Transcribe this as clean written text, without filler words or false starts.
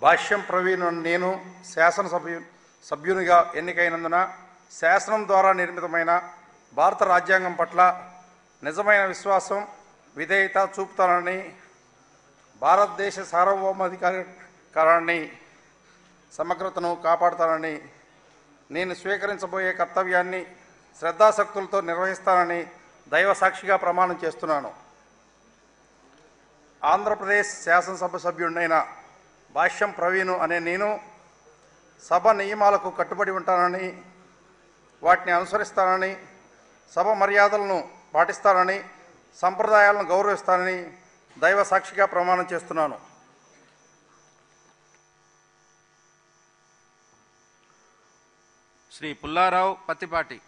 భాష్యం ప్రవీణ్ నేను సభ్యునిగా ఎన్నికైనందున శాసనం ద్వారా నిర్మితమైన భారత రాజ్యాంగం పట్ల నిజమైన విశ్వాసం విధేయత చూపుతానని, భారతదేశ సార్వభౌమాధికారాన్ని సమగ్రతను కాపాడుతానని, నేను స్వీకరించబోయే కర్తవ్యాన్ని శ్రద్ధాశక్తులతో నిర్వహిస్తానని దైవ సాక్షిగా ప్రమాణం చేస్తున్నాను. ఆంధ్రప్రదేశ్ శాసనసభ సభ్యుడినైన భాష్యం ప్రవీణ్ అనే నేను సభ నియమాలకు కట్టుబడి ఉంటానని, వాటిని అనుసరిస్తానని, సభ మర్యాదలను పాటిస్తానని, సంప్రదాయాలను గౌరవిస్తానని దైవ సాక్షిగా ప్రమాణం చేస్తున్నాను. శ్రీ పుల్లారావు పత్తిపాటి.